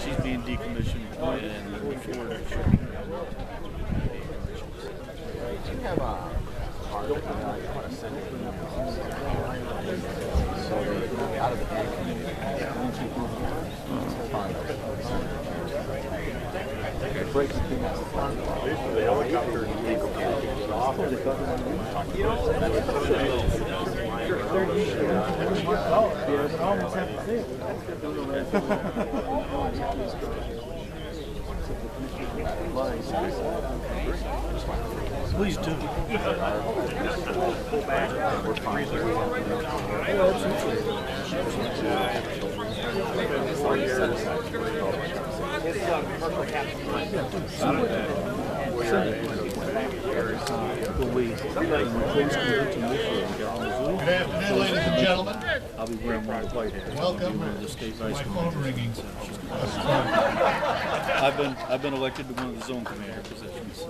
she's being decommissioned and moving forward to shipping her out. Do you have a card that you want to send it so they out of the bank? Breaks the helicopter Please do. Good afternoon, ladies and gentlemen. I'll be wearing one white hair. Welcome. The state My vice phone commander. ringing. I've been elected to one of the zone commander positions.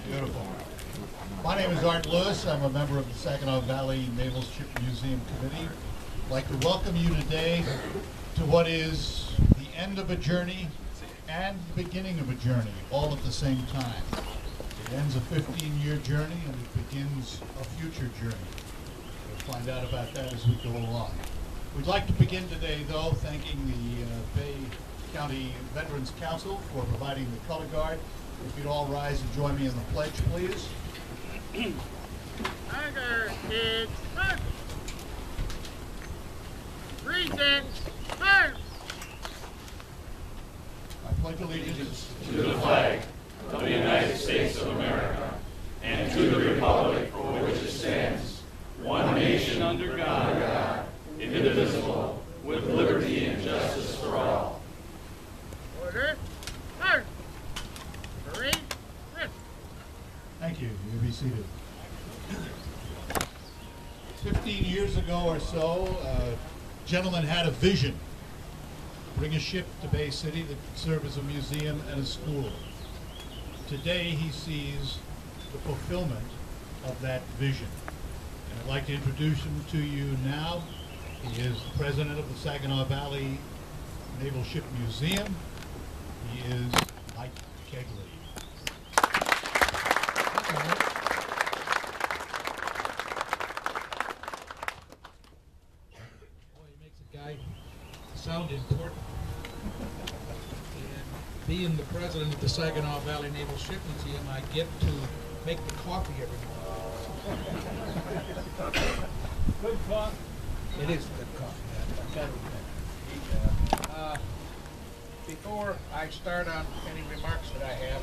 Beautiful. My name is Art Lewis. I'm a member of the Saginaw Valley Naval Ship Museum Committee. I'd like to welcome you today to what is the end of a journey and the beginning of a journey, all at the same time. It ends a 15-year journey and it begins a future journey. We'll find out about that as we go along. We'd like to begin today, though, thanking the Bay County Veterans Council for providing the color guard. If you'd all rise and join me in the pledge, please. Tiger kids, march! Regents, march! I pledge allegiance to the flag of the United States of America and to the republic for which it stands, one nation under God, indivisible, with liberty and justice for all. Order, march! Parade, lift! Thank you. You may be seated. 15 years ago or so, a gentleman had a vision. Bring a ship to Bay City that could serve as a museum and a school. Today he sees the fulfillment of that vision. And I'd like to introduce him to you now. He is the president of the Saginaw Valley Naval Ship Museum. He is Mike Kegley. Boy, he makes a guy sound important. And being the president of the Saginaw Valley Naval Ship Museum, I get to make the coffee every morning. Good coffee. It is good coffee. I've got to admit. Before I start on any remarks that I have,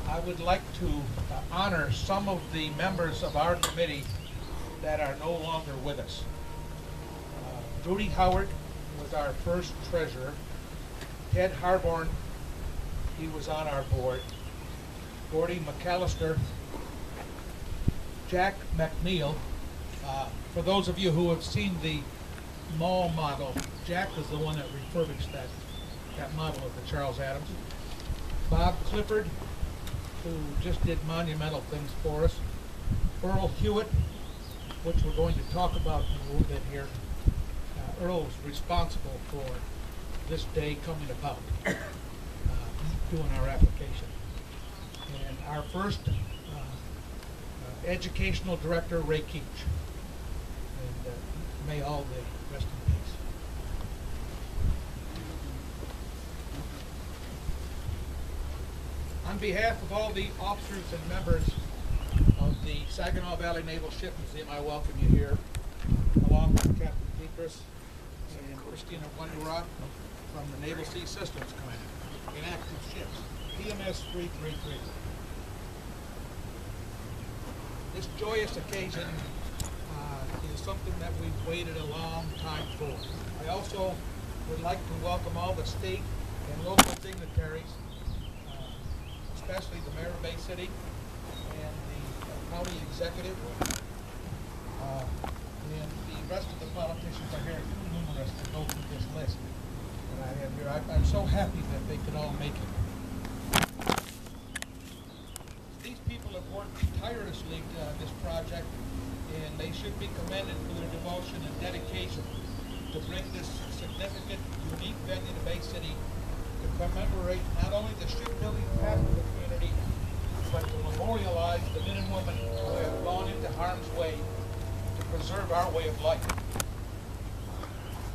I would like to honor some of the members of our committee that are no longer with us. Rudy Howard was our first treasurer. Ted Harborn, he was on our board. Gordy McAllister, Jack McNeil. For those of you who have seen the mall model, Jack was the one that refurbished that model of the Charles Adams. Bob Clifford, who just did monumental things for us. Earl Hewitt, which we're going to talk about in a little bit here. Earl was responsible for this day coming about, doing our application. And our first educational director, Ray Keach. And may all the rest in peace. On behalf of all the officers and members of the Saginaw Valley Naval Ship Museum, I welcome you here, along with Captain Petras and Christina Wondera from the Naval Sea Systems Command, inactive ships, PMS 333. This joyous occasion is something that we've waited a long time for. I also would like to welcome all the state and local dignitaries, especially the mayor of Bay City and the county executive, and the rest of the politicians are here, too numerous to go through this list that I have here. I'm so happy that they could all make it. These people have worked tirelessly on this project, and they should be commended for their devotion and dedication to bring this significant, unique venue to Bay City memorialize the men and women who have gone into harm's way to preserve our way of life.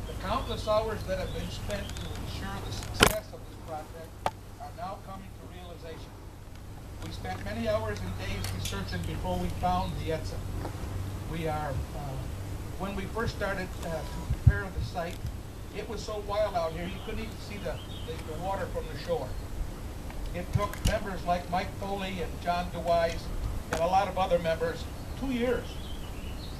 The countless hours that have been spent to ensure the success of this project are now coming to realization. We spent many hours and days researching before we found the Edson. When we first started to prepare the site, it was so wild out here you couldn't even see the water from the shore. It took members like Mike Foley and John DeWise and a lot of other members 2 years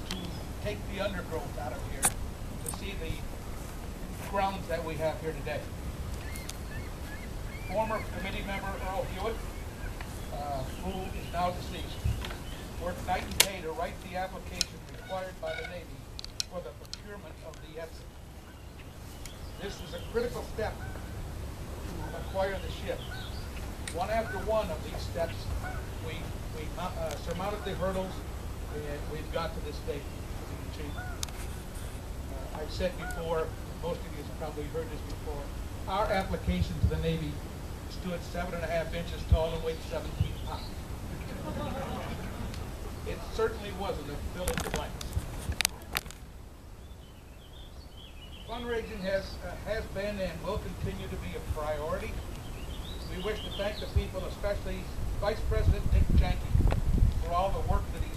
to take the undergrowth out of here to see the grounds that we have here today. Former committee member Earl Hewitt, who is now deceased, worked night and day to write the application required by the Navy for the procurement of the Edson. This was a critical step to acquire the ship. One after one of these steps, we surmounted the hurdles, and we've got to this date to be achieved. I've said before, most of you have probably heard this before, our application to the Navy stood 7.5 inches tall and weighed 17 pounds. It certainly wasn't a fill in the blanks. Fundraising has been and will continue to be a priority. We wish to thank the people, especially Vice President Dick Janke, for all the work that he's